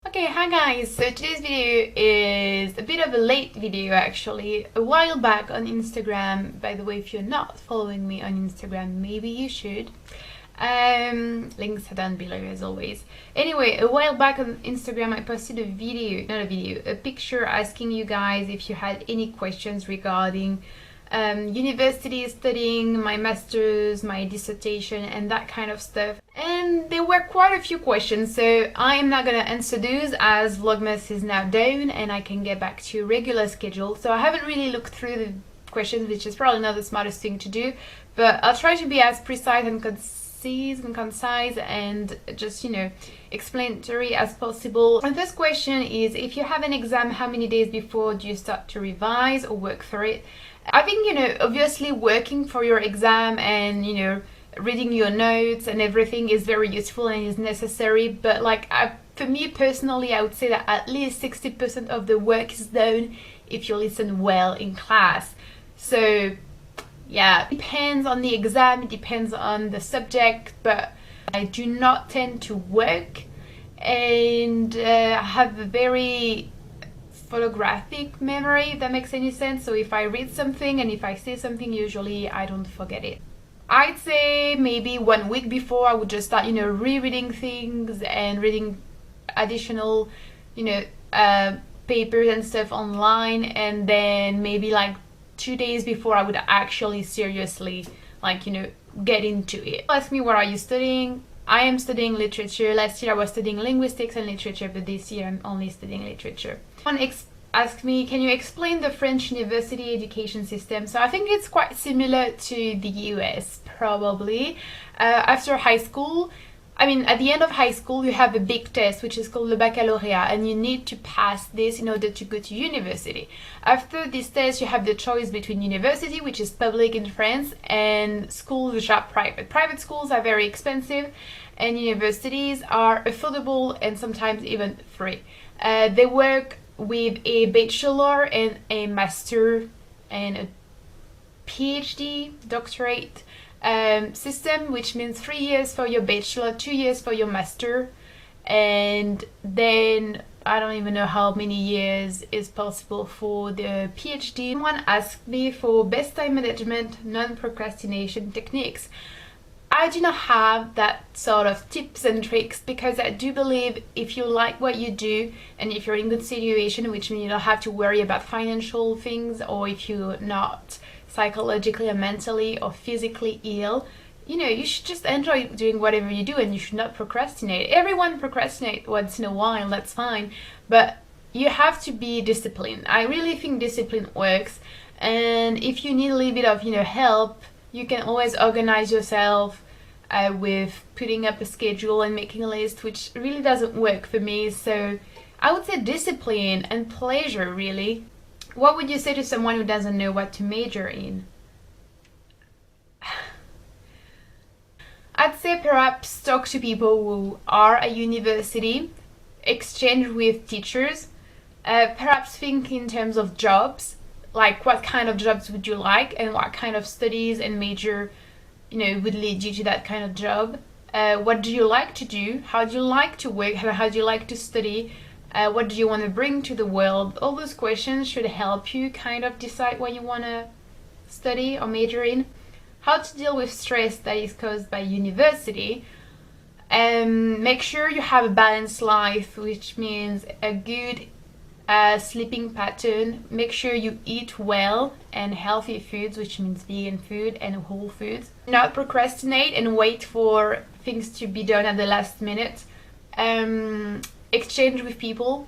Okay, hi guys, so today's video is a bit of a late video actually. A while back on Instagram, by the way, if you're not following me on Instagram, maybe you should. Links are down below as always. Anyway, a while back on Instagram I posted a picture asking you guys if you had any questions regarding university studying, my master's, my dissertation and that kind of stuff. And there were quite a few questions, so I am not gonna answer those as Vlogmas is now down and I can get back to regular schedule. So I haven't really looked through the questions, which is probably not the smartest thing to do, but I'll try to be as precise and concise and just, explanatory as possible. And first question is, if you have an exam, how many days before do you start to revise or work for it? I think, obviously working for your exam and, reading your notes and everything is very useful and is necessary, but for me personally, I would say that at least 60% of the work is done if you listen well in class. So yeah, it depends on the exam, it depends on the subject, but I do not tend to work and have a very photographic memory, if that makes any sense. So if I read something and if I say something, usually I don't forget it. I'd say maybe 1 week before I would just start, rereading things and reading additional, papers and stuff online, and then maybe 2 days before I would actually seriously get into it. Ask me, what are you studying? I am studying literature. Last year I was studying linguistics and literature, but this year I'm only studying literature. Someone asked me, can you explain the French university education system? So I think it's quite similar to the US, probably. After high school, at the end of high school, you have a big test, which is called the baccalaureate, and you need to pass this in order to go to university. After this test, you have the choice between university, which is public in France, and schools which are private. Private schools are very expensive, and universities are affordable and sometimes even free. They work with a bachelor and a master and a PhD, doctorate system, which means 3 years for your bachelor, 2 years for your master, and then I don't even know how many years is possible for the PhD. Someone asked me for best time management, non-procrastination techniques. I do not have that sort of tips and tricks, because I do believe if you like what you do and if you're in good situation, which means you don't have to worry about financial things, or if you're not psychologically or mentally or physically ill, you should just enjoy doing whatever you do and you should not procrastinate. Everyone procrastinates once in a while, that's fine, but you have to be disciplined. I really think discipline works, and if you need a little bit of help, you can always organize yourself with putting up a schedule and making a list, which really doesn't work for me. So I would say discipline and pleasure, really. What would you say to someone who doesn't know what to major in? I'd say perhaps talk to people who are at university, exchange with teachers, perhaps think in terms of jobs, like what kind of jobs would you like and what kind of studies and major would lead you to that kind of job. What do you like to do? How do you like to work? How do you like to study? What do you want to bring to the world? All those questions should help you kind of decide what you want to study or major in. How to deal with stress that is caused by university. Make sure you have a balanced life, which means a good sleeping pattern. Make sure you eat well and healthy foods, which means vegan food and whole foods. Not procrastinate and wait for things to be done at the last minute. Exchange with people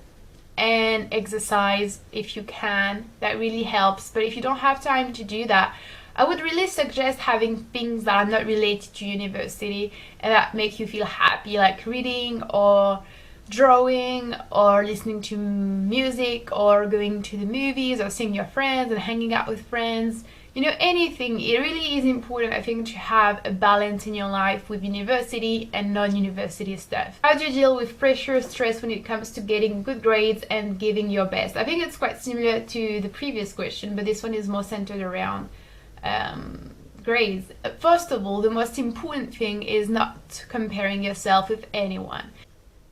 and exercise if you can. That really helps. But if you don't have time to do that, I would really suggest having things that are not related to university and that make you feel happy, like reading or drawing or listening to music or going to the movies or seeing your friends and hanging out with friends. Anything. It really is important, I think, to have a balance in your life with university and non-university stuff. How do you deal with pressure, stress when it comes to getting good grades and giving your best? I think it's quite similar to the previous question, but this one is more centered around grades. First of all, the most important thing is not comparing yourself with anyone.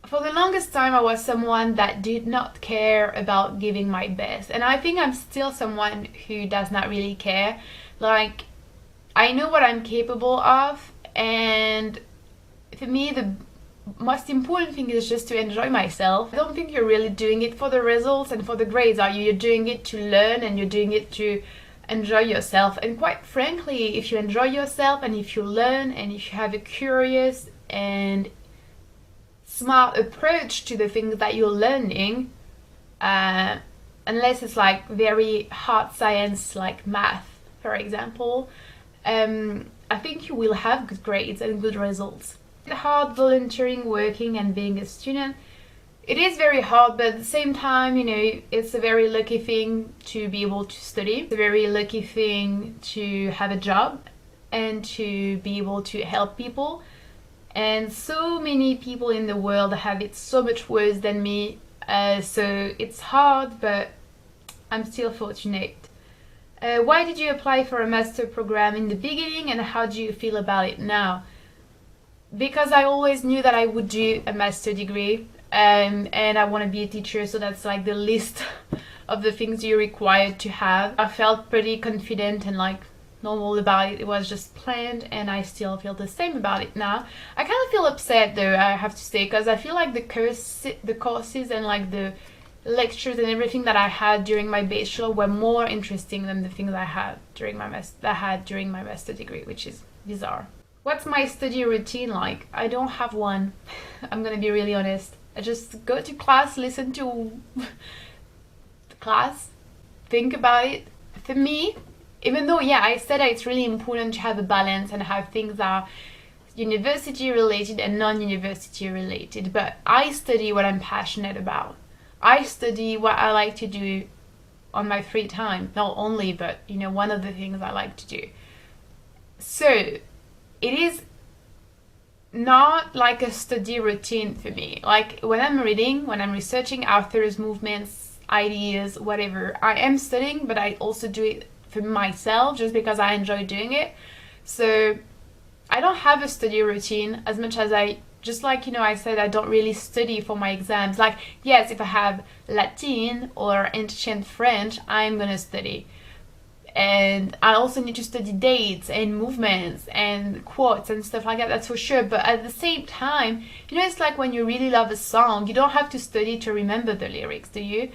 For the longest time, I was someone that did not care about giving my best. And I think I'm still someone who does not really care. Like, I know what I'm capable of, and for me, the most important thing is just to enjoy myself. I don't think you're really doing it for the results and for the grades, are you? You're doing it to learn, and you're doing it to enjoy yourself. And quite frankly, if you enjoy yourself and if you learn and if you have a curious and smart approach to the things that you're learning, unless it's like very hard science like math, for example, I think you will have good grades and good results. Hard volunteering, working and being a student, it is very hard, but at the same time, you know, it's a very lucky thing to be able to study. It's a very lucky thing to have a job and to be able to help people. And so many people in the world have it so much worse than me. So it's hard, but I'm still fortunate. Why did you apply for a master program in the beginning, and how do you feel about it now? Because I always knew that I would do a master degree, and I want to be a teacher, so that's like the list of the things you're required to have. I felt pretty confident and like normal about it. It was just planned, and I still feel the same about it now. I kind of feel upset though, I have to say, because I feel like the courses and like the lectures and everything that I had during my bachelor were more interesting than the things I had during my master degree, which is bizarre. What's my study routine like? I don't have one. I'm gonna be really honest. I just go to class, listen to the class, think about it. For me, even though, yeah, I said that it's really important to have a balance and have things that are university related and non-university related, but I study what I'm passionate about. I study what I like to do on my free time. Not only, but, you know, one of the things I like to do. So, it is not like a study routine for me. Like, when I'm reading, when I'm researching authors, movements, ideas, whatever, I am studying, but I also do it for myself just because I enjoy doing it. So I don't have a study routine as much as just like, you know, I said, I don't really study for my exams. Like, yes, if I have Latin or ancient French, I'm gonna study. And I also need to study dates and movements and quotes and stuff like that, that's for sure. But at the same time, you know, it's like when you really love a song, you don't have to study to remember the lyrics, do you?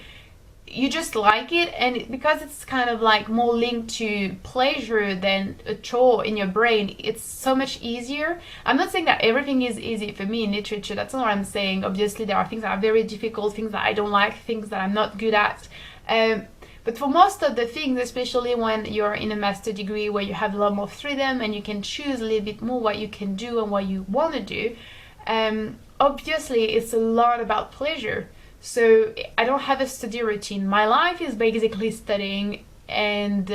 You just like it, and because it's kind of like more linked to pleasure than a chore in your brain, it's so much easier. I'm not saying that everything is easy for me in literature, that's not what I'm saying. Obviously there are things that are very difficult, things that I don't like, things that I'm not good at, but for most of the things, especially when you're in a master degree where you have a lot more freedom and you can choose a little bit more what you can do and what you want to do, obviously it's a lot about pleasure. So I don't have a study routine. My life is basically studying, and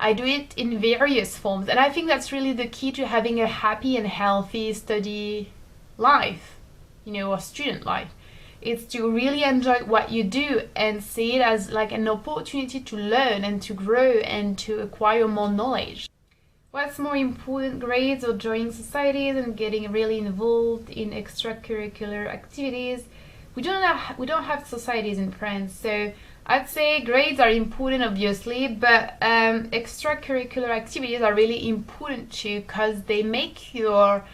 I do it in various forms. And I think that's really the key to having a happy and healthy study life, you know, or student life. It's to really enjoy what you do and see it as like an opportunity to learn and to grow and to acquire more knowledge. What's more important, grades or joining societies and getting really involved in extracurricular activities? We don't have societies in France, so I'd say grades are important, obviously, but extracurricular activities are really important too, because they make your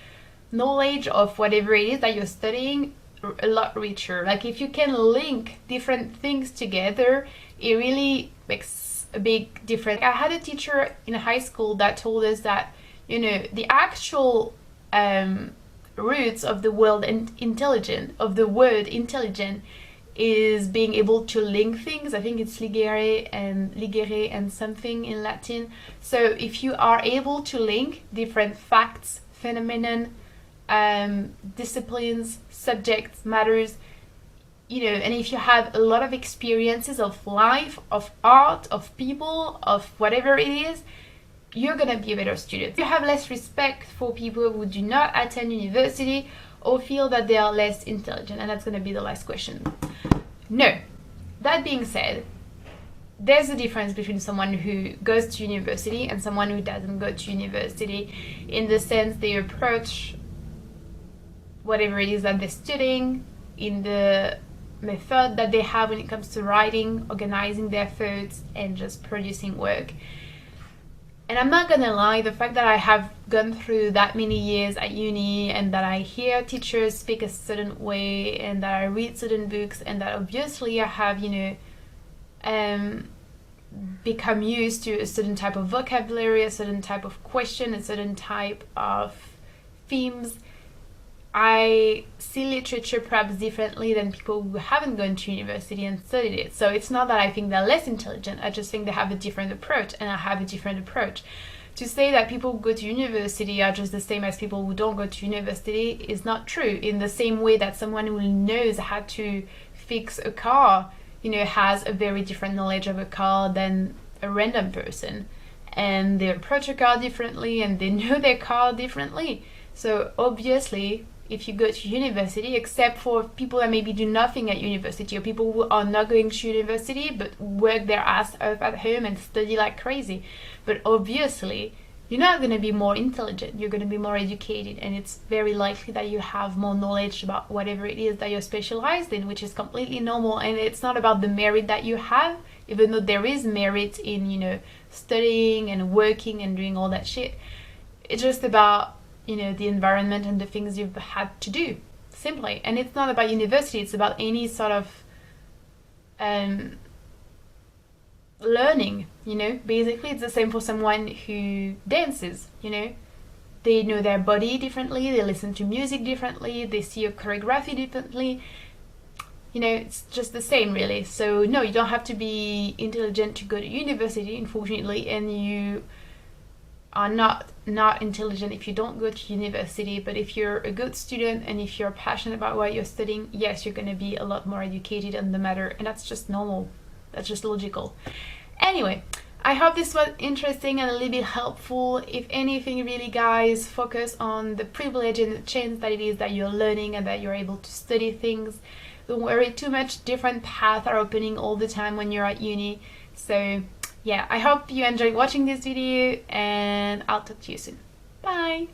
knowledge of whatever it is that you're studying a lot richer. Like, if you can link different things together, it really makes a big difference. I had a teacher in high school that told us that, you know, the actual roots of the word intelligent is being able to link things. I think it's ligere and something in Latin. So if you are able to link different facts, phenomenon, disciplines, subjects, matters, you know, and if you have a lot of experiences of life, of art, of people, of whatever it is, you're gonna be a better student. You have less respect for people who do not attend university or feel that they are less intelligent, and that's gonna be the last question. No. That being said, there's a difference between someone who goes to university and someone who doesn't go to university, in the sense they approach whatever it is that they're studying, in the method that they have when it comes to writing, organizing their thoughts, and just producing work. And I'm not gonna lie, the fact that I have gone through that many years at uni, and that I hear teachers speak a certain way, and that I read certain books, and that obviously I have, become used to a certain type of vocabulary, a certain type of question, a certain type of themes. I see literature perhaps differently than people who haven't gone to university and studied it. So it's not that I think they're less intelligent, I just think they have a different approach, and I have a different approach. To say that people who go to university are just the same as people who don't go to university is not true. In the same way that someone who knows how to fix a car, has a very different knowledge of a car than a random person. And they approach a car differently, and they know their car differently. So obviously, if you go to university, except for people that maybe do nothing at university, or people who are not going to university but work their ass off at home and study like crazy. But obviously, you're not going to be more intelligent, you're going to be more educated, and it's very likely that you have more knowledge about whatever it is that you're specialized in, which is completely normal. And it's not about the merit that you have, even though there is merit in, studying and working and doing all that shit. It's just about the environment and the things you've had to do, simply. And it's not about university, it's about any sort of learning, basically. It's the same for someone who dances, they know their body differently, they listen to music differently, they see a choreography differently, it's just the same, really. So no, you don't have to be intelligent to go to university, unfortunately, and you are not intelligent if you don't go to university. But if you're a good student and if you're passionate about what you're studying, yes, you're going to be a lot more educated on the matter, and that's just normal, that's just logical. Anyway, I hope this was interesting and a little bit helpful. If anything, really, guys, focus on the privilege and the chance that it is that you're learning and that you're able to study things. Don't worry too much, different paths are opening all the time when you're at uni. So yeah, I hope you enjoyed watching this video, and I'll talk to you soon. Bye!